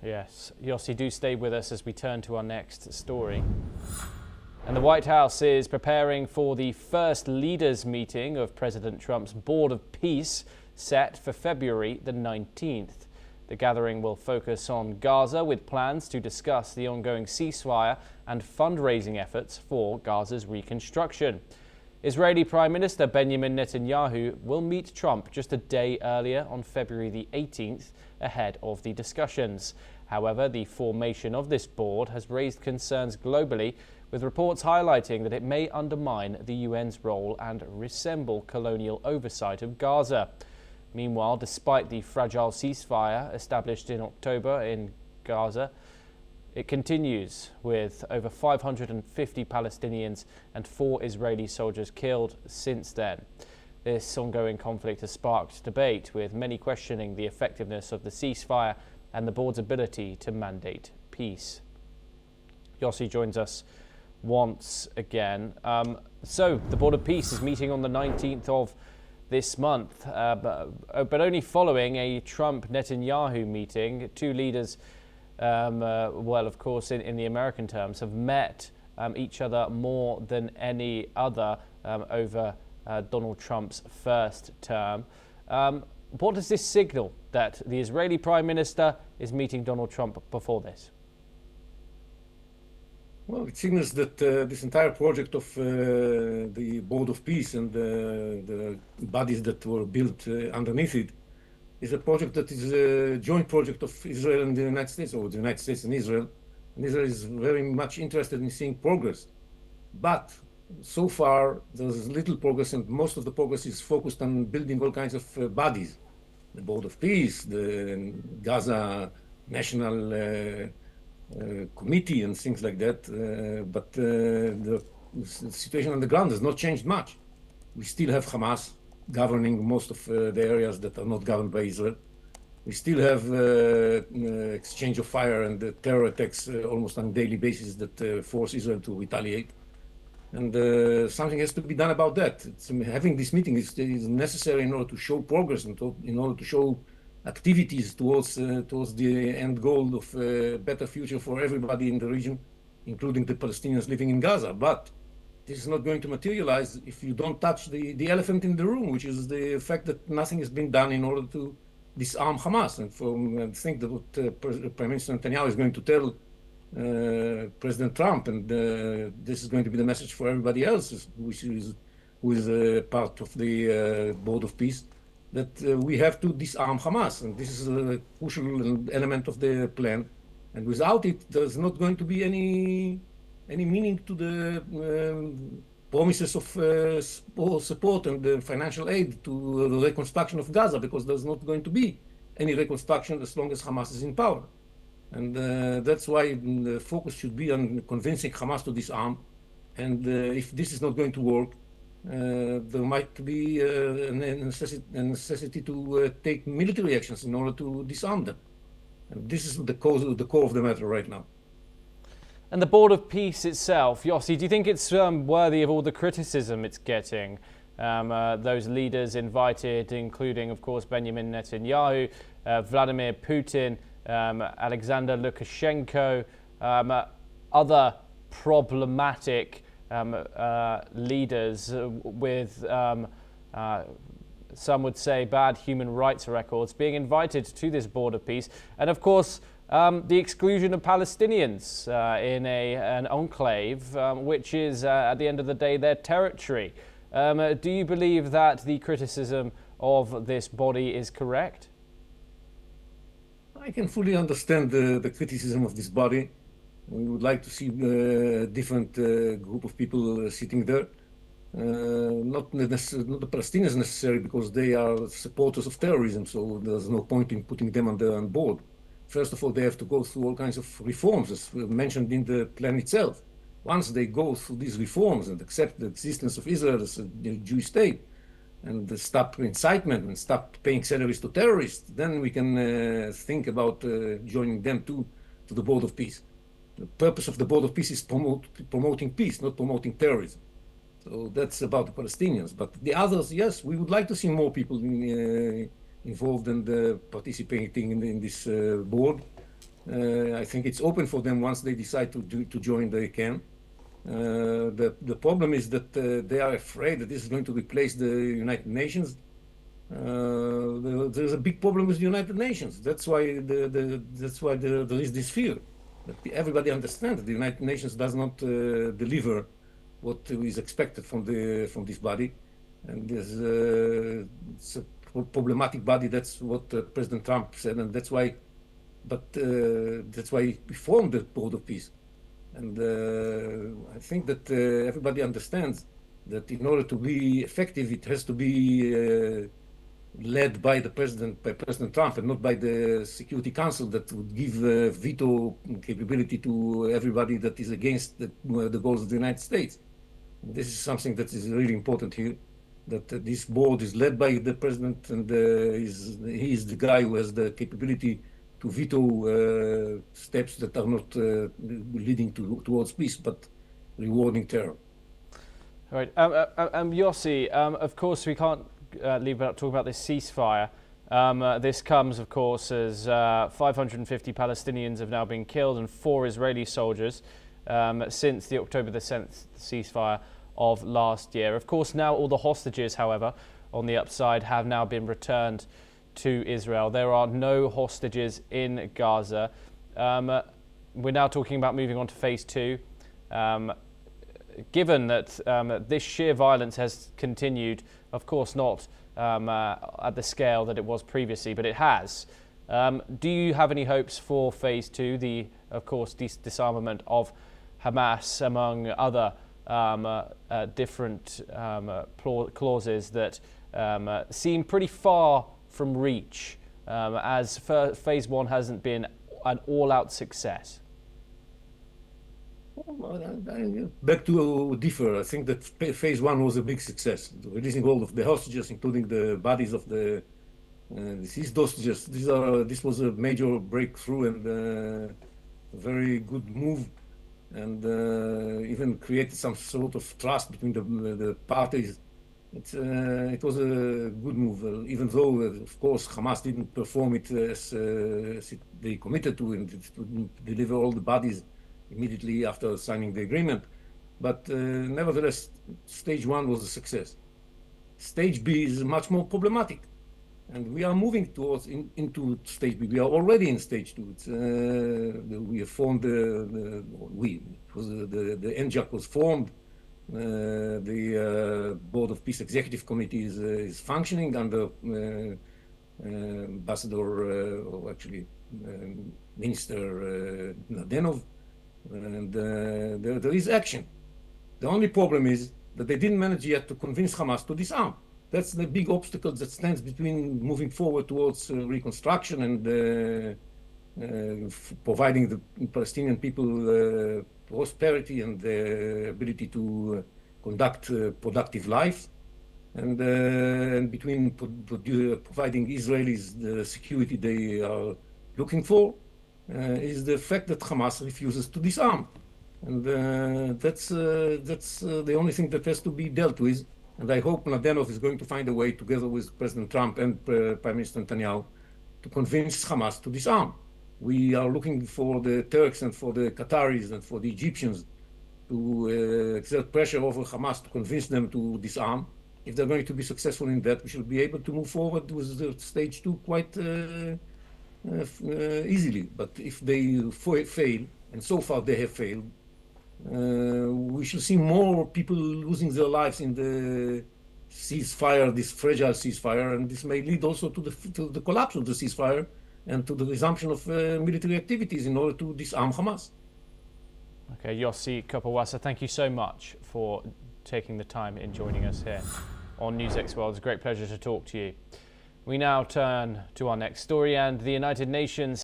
Yes, Yossi, do stay with us as we turn to our next story. And the White House is preparing for the first leaders meeting of President Trump's Board of Peace, set for February the 19th. The gathering will focus on Gaza, with plans to discuss the ongoing ceasefire and fundraising efforts for Gaza's reconstruction. Israeli Prime Minister Benjamin Netanyahu will meet Trump just a day earlier on February the 18th ahead of the discussions. However, the formation of this board has raised concerns globally, with reports highlighting that it may undermine the UN's role and resemble colonial oversight of Gaza. Meanwhile, despite the fragile ceasefire established in October in Gaza, it continues, with over 550 Palestinians and 4 Israeli soldiers killed since then. This ongoing conflict has sparked debate, with many questioning the effectiveness of the ceasefire and the board's ability to mandate peace. Yossi joins us once again. So the Board of Peace is meeting on the 19th of this month, but only following a Trump-Netanyahu meeting. Two leaders, well, of course, in the American terms, have met each other more than any other over Donald Trump's first term. What does this signal, that the Israeli Prime Minister is meeting Donald Trump before this? Well, it signals that this entire project of the Board of Peace and the bodies that were built underneath it is a project that is a joint project of Israel and the United States, or the United States and Israel. And Israel is very much interested in seeing progress. But so far, there's little progress, and most of the progress is focused on building all kinds of bodies. The Board of Peace, the Gaza National Committee and things like that, but the situation on the ground has not changed much. We still have Hamas governing most of the areas that are not governed by Israel. We still have exchange of fire and terror attacks almost on a daily basis that force Israel to retaliate. And something has to be done about that. Having this meeting is necessary in order to show progress and in order to show activities towards the end goal of a better future for everybody in the region, including the Palestinians living in Gaza. But this is not going to materialize if you don't touch the elephant in the room, which is the fact that nothing has been done in order to disarm Hamas. And I think that what Prime Minister Netanyahu is going to tell President Trump, and this is going to be the message for everybody else, who is part of the Board of Peace, that we have to disarm Hamas, and this is a crucial element of the plan. And without it, there's not going to be any meaning to the promises of support and financial aid to the reconstruction of Gaza, because there's not going to be any reconstruction as long as Hamas is in power. And that's why the focus should be on convincing Hamas to disarm. And if this is not going to work, there might be a necessity to take military actions in order to disarm them. And this is the core of the matter right now. And the Board of Peace itself, Yossi, do you think it's worthy of all the criticism it's getting? Those leaders invited, including, of course, Benjamin Netanyahu, Vladimir Putin, Alexander Lukashenko, other problematic leaders with, some would say, bad human rights records, being invited to this Board of Peace. And of course, the exclusion of Palestinians in an enclave, which is, at the end of the day, their territory. Do you believe that the criticism of this body is correct? I can fully understand the criticism of this body. We would like to see a different group of people sitting there. Not the Palestinians necessarily, because they are supporters of terrorism, so there's no point in putting them on board. First of all, they have to go through all kinds of reforms, as mentioned in the plan itself. Once they go through these reforms and accept the existence of Israel as a Jewish state, and stop incitement and stop paying salaries to terrorists, then we can think about joining them to the Board of Peace. The purpose of the Board of Peace is promoting peace, not promoting terrorism. So that's about the Palestinians. But the others, yes, we would like to see more people involved and participating in this board. I think it's open for them once they decide to join, they can. The problem is that they are afraid that this is going to replace the United Nations. There's a big problem with the United Nations. That's why there is this fear that everybody understands that the United Nations does not deliver what is expected from this body, and it's a problematic body. That's what President Trump said, and that's why. But that's why we formed the Board of Peace, and I think that everybody understands that in order to be effective, it has to be led by President Trump, and not by the Security Council that would give veto capability to everybody that is against the goals of the United States. And this is something that is really important here, that this board is led by the president, and he is the guy who has the capability to veto steps that are not leading towards peace, but rewarding terror. All right, Yossi, of course we can't leave without talking about this ceasefire. This comes, of course, as 550 Palestinians have now been killed and 4 Israeli soldiers since the October the 7th ceasefire of last year. Of course, now all the hostages, however, on the upside have now been returned to Israel. There are no hostages in Gaza. We're now talking about moving on to phase 2. Given that this sheer violence has continued, of course not at the scale that it was previously, but it has. Do you have any hopes for phase 2, the, of course, disarmament of Hamas, among other different clauses that seem pretty far from reach, as phase 1 hasn't been an all-out success? I beg to differ. I think that phase 1 was a big success. Releasing all of the hostages, including the bodies of the deceased hostages. This was a major breakthrough and a very good move, and even created some sort of trust between the parties. It was a good move, even though, of course, Hamas didn't perform it as they committed to, and to deliver all the bodies immediately after signing the agreement. But nevertheless, stage 1 was a success. Stage B is much more problematic, and we are moving towards into stage B. We are already in stage 2. We have formed the NJAC was formed. The Board of Peace Executive Committee is functioning under Minister Nadenov, and there is action. The only problem is that they didn't manage yet to convince Hamas to disarm. That's the big obstacle that stands between moving forward towards reconstruction and providing the Palestinian people prosperity and the ability to conduct productive life, and between providing Israelis the security they are looking for, is the fact that Hamas refuses to disarm. And that's the only thing that has to be dealt with. And I hope Nadenov is going to find a way, together with President Trump and Prime Minister Netanyahu, to convince Hamas to disarm. We are looking for the Turks and for the Qataris and for the Egyptians to exert pressure over Hamas to convince them to disarm. If they're going to be successful in that, we should be able to move forward with stage 2 quite easily. But if they fail, and so far they have failed, we shall see more people losing their lives in the ceasefire, this fragile ceasefire, and this may lead also to the collapse of the ceasefire and to the resumption of military activities in order to disarm Hamas. Okay, Yossi Kopawasa, thank you so much for taking the time in joining us here on NewsX World. It's a great pleasure to talk to you. We now turn to our next story, and the United Nations